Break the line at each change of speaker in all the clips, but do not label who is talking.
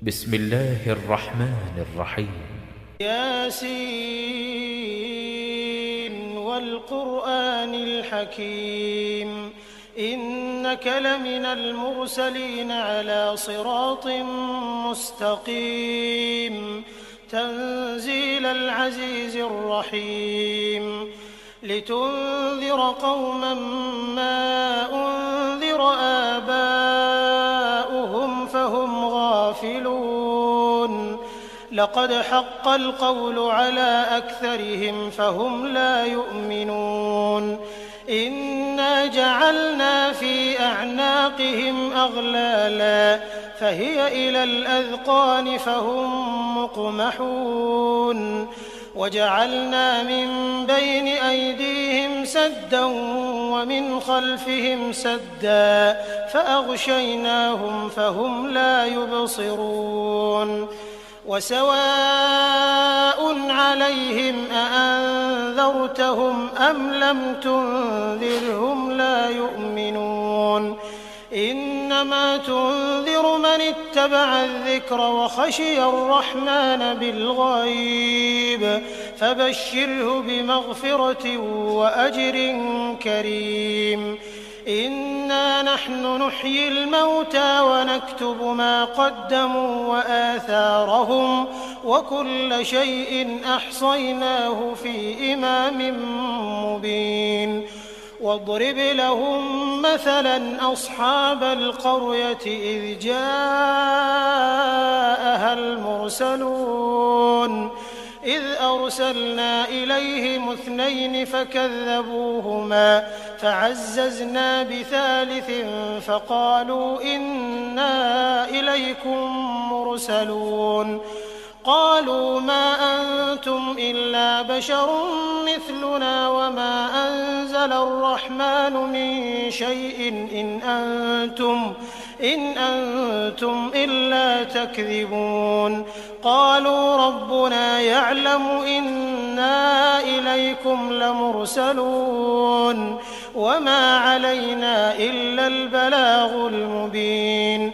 بسم الله الرحمن الرحيم.
ياسين والقرآن الحكيم إنك لمن المرسلين على صراط مستقيم تنزيل العزيز الرحيم لتنذر قوما ما أنذر آباؤهم فهم غافلون لقد حق القول على أكثرهم فهم لا يؤمنون إنا جعلنا في أعناقهم أغلالا فهي إلى الأذقان فهم مقمحون وجعلنا من بين أيديهم سدا ومن خلفهم سدا فأغشيناهم فهم لا يبصرون وسواء عليهم أأنذرتهم أم لم تنذرهم لا يؤمنون إنما تنذر من اتبع الذكر وخشي الرحمن بالغيب فبشره بمغفرة وأجر كريم إنا نحن نحيي الموتى ونكتب ما قدموا وآثارهم وكل شيء أحصيناه في إمام مبين واضرب لهم مثلا أصحاب القرية إذ جاءها المرسلون إذ أرسلنا إليهم 2 فكذبوهما فعززنا بثالث فقالوا إنا إليكم مرسلون قالوا ما أنتم إلا بشر مثلنا وما أنزل الرحمن من شيء إن أنتم إلا تكذبون قالوا ربنا يعلم إنا إليكم لمرسلون وما علينا إلا البلاغ المبين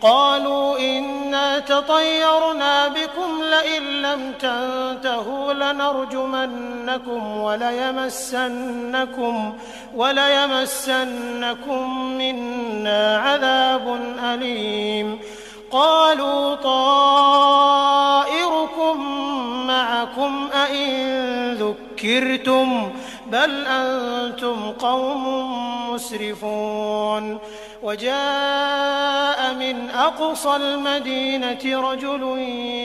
قالوا إنا تطيرنا بكم لئن لم تنتهوا لنرجمنكم وليمسنكم منا عذاب أليم قالوا طائركم معكم أئن ذكرتم بل أنتم قوم مسرفون وجاء من أقصى المدينة رجل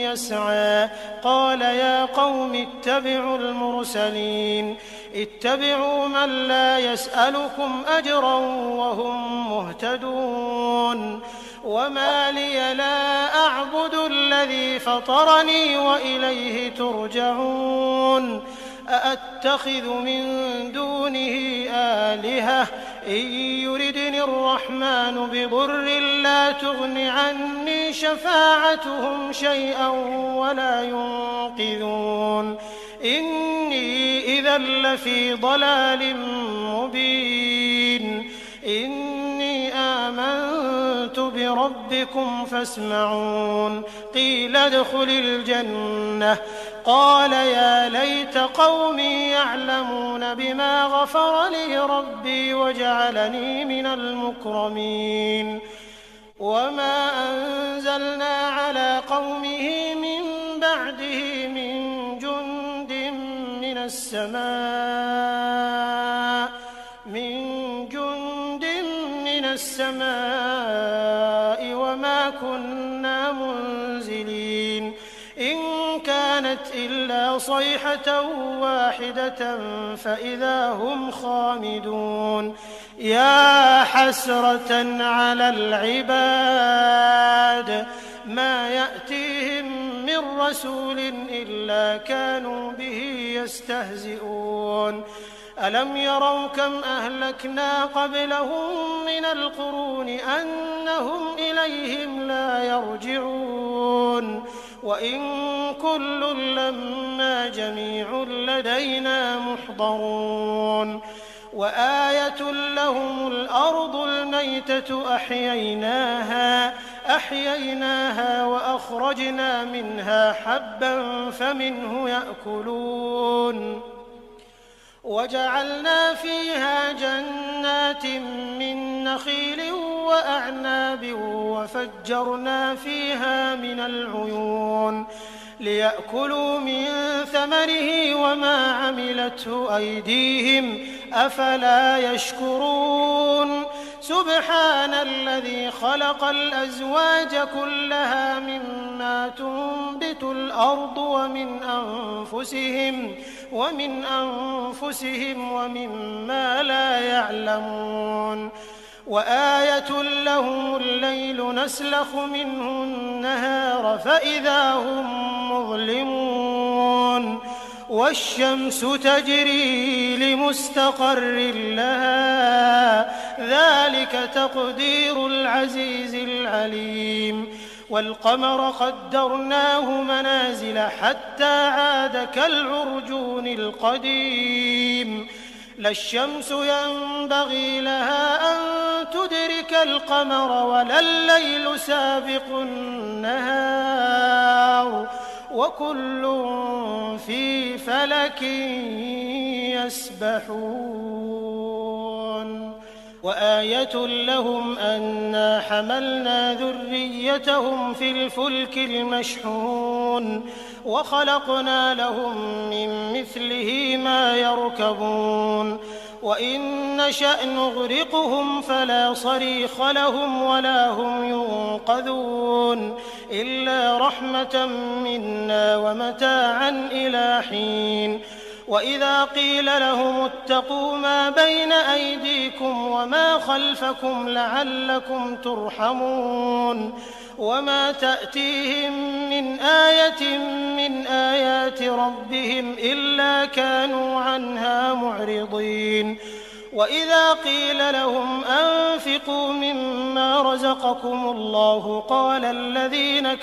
يسعى قال يا قوم اتبعوا المرسلين اتبعوا من لا يسألكم أجرا وهم مهتدون وما لي لا أعبد الذي فطرني وإليه ترجعون أأتخذ من دونه آلهة إن يردني الرحمن بضر لا تغن عني شفاعتهم شيئا ولا ينقذون إني إذا لفي ضلال مبين إني آمنت بربكم فاسمعون قيل ادخل الجنة قال يا ليت قومي يعلمون بما غفر لي ربي وجعلني من المكرمين وما أنزلنا على قومه من بعده من جند من السماء وما كنا منزلين إن كانت إلا صيحة واحدة فإذا هم خامدون يا حسرة على العباد ما يأتيهم من رسول إلا كانوا به يستهزئون ألم يروا كم أهلكنا قبلهم من القرون أنهم إليهم لا يرجعون وإن كل لما جميع لدينا محضرون وآية لهم الأرض الميتة أحييناها فأخرجنا منها حبا فمنه يأكلون وجعلنا فيها جنات من نخيل وأعناب وفجرنا فيها من العيون ليأكلوا من ثمره وما عملته أيديهم أفلا يشكرون سبحان الذي خلق الأزواج كلها مما تنبت الأرض ومن أنفسهم ومما لا يعلمون وآية لهم الليل نسلخ منه النهار فإذا هم مظلمون والشمس تجري لمستقر لها ذلك تقدير العزيز العليم والقمر قدرناه منازل حتى عاد كالعرجون القديم لا الشمس ينبغي لها أن تدرك القمر ولا الليل سابق النهار وكل في فلك يسبحون وآية لهم أنا حملنا ذريتهم في الفلك المشحون وخلقنا لهم من مثله ما يركبون وإن نشأ نغرقهم فلا صريخ لهم ولا هم ينقذون إلا رحمة منا ومتاعا إلى حين وإذا قيل لهم اتقوا ما بين أيديكم وما خلفكم لعلكم ترحمون وما تأتيهم من آية من آيات ربهم إلا كانوا عنها معرضين وإذا قيل لهم أنفقوا مما رزقكم الله قال الذين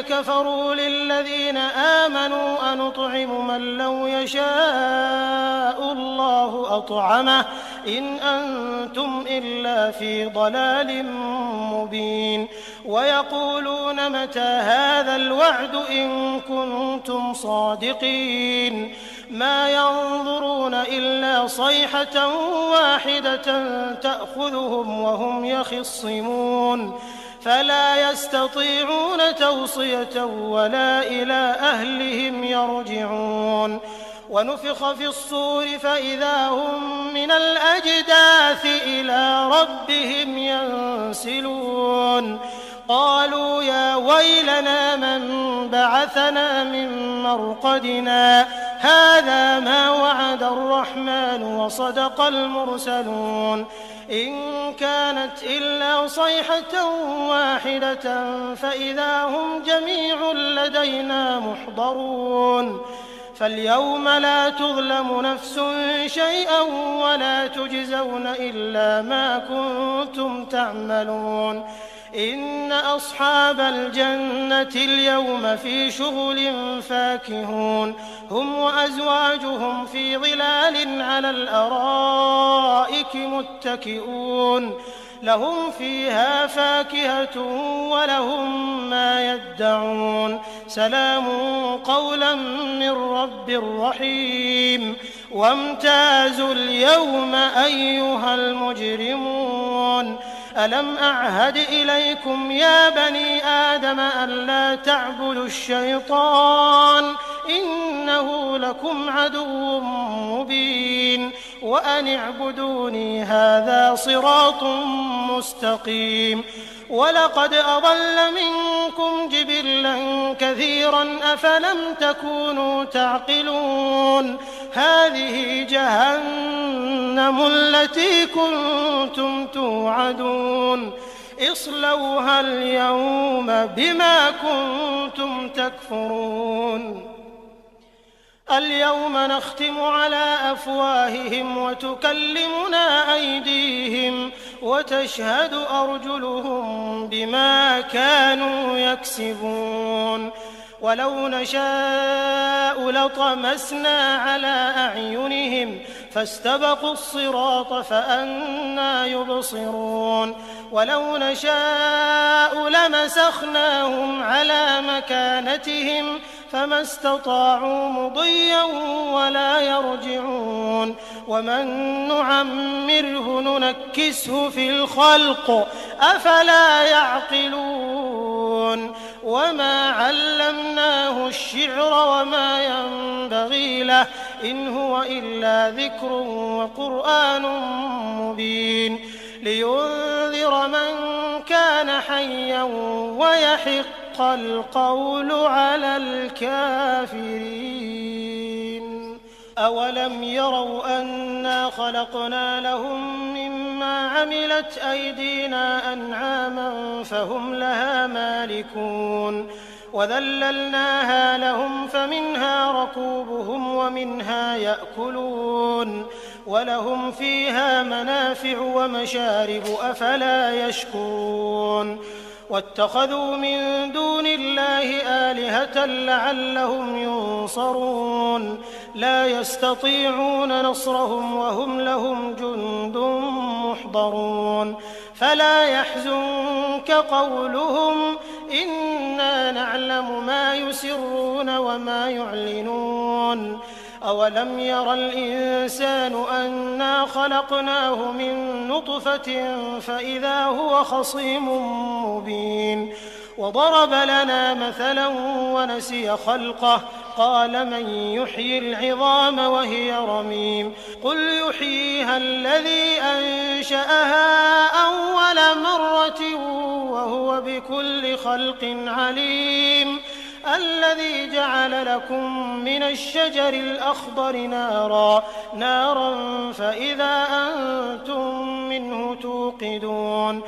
كفروا للذين آمنوا أنطعم من لو يشاء الله أطعمه إن أنتم إلا في ضلال مبين ويقولون متى هذا الوعد إن كنتم صادقين ما ينظرون إلا صيحة واحدة تأخذهم وهم يخصمون فلا يستطيعون توصية ولا إلى أهلهم يرجعون ونفخ في الصور فإذا هم من الأجداث إلى ربهم ينسلون قالوا يا ويلنا من بعثنا من مرقدنا هذا ما وعد الرحمن وصدق المرسلون إن كانت إلا صيحة واحدة فإذا هم جميع لدينا محضرون فاليوم لا تظلم نفس شيئا ولا تجزون إلا ما كنتم تعملون إن أصحاب الجنة اليوم في شغل فاكهون هم وأزواجهم في ظلال على الأرائك متكئون لهم فيها فاكهة ولهم ما يدعون سلام قولا من رب رحيم وامتازوا اليوم أيها المجرمون ألم أعهد إليكم يا بني آدم ألا تعبدوا الشيطان إنه لكم عدو مبين وأن اعبدوني هذا صراط مستقيم ولقد أضل منكم جبلا كثيرا أفلم تكونوا تعقلون هذه جهنم التي كنتم توعدون اصلوها اليوم بما كنتم تكفرون اليوم نختم على أفواههم وتكلمنا أيديهم وتشهد أرجلهم بما كانوا يكسبون ولو نشاء لطمسنا على أعينهم فاستبقوا الصراط فأنى يبصرون ولو نشاء لمسخناهم على مكانتهم فما استطاعوا مضيا ولا يرجعون ومن نعمره ننكسه في الخلق أفلا يعقلون وما علمناه الشعر وما ينبغي له إن هو إلا ذكر وقرآن مبين لينذر من كان حيا ويحق القول على الكافرين أولم يروا أنا خلقنا لهم مما عملت أيدينا أنعاما فهم لها مالكون وذللناها لهم فمنها ركوبهم ومنها يأكلون ولهم فيها منافع ومشارب أفلا يشكرون واتخذوا من دون الله آلهة لعلهم ينصرون لا يستطيعون نصرهم وهم لهم جند محضرون فلا يحزنك قولهم إنا نعلم ما يسرون وما يعلنون أولم ير الإنسان أنا خلقناه من نطفة فإذا هو خصيم مبين وضرب لنا مثلا ونسي خلقه قال من يحيي العظام وهي رميم قل يحييها الذي أنشأها أول مرة وهو بكل خلق عليم الذي جعل لكم من الشجر الأخضر نارا فإذا أنتم منه توقدون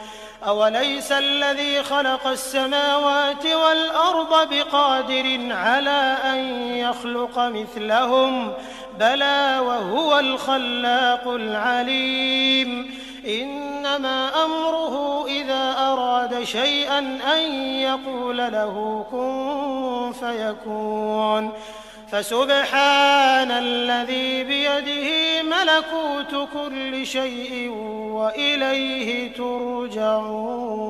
أوليس الذي خلق السماوات والأرض بقادر على أن يخلق مثلهم بلى وهو الخلاق العليم إنما أمره إذا أراد شيئا أن يقول له كن فيكون فسبحان الذي بيده ملكوت كل شيء وإليه ترجعون.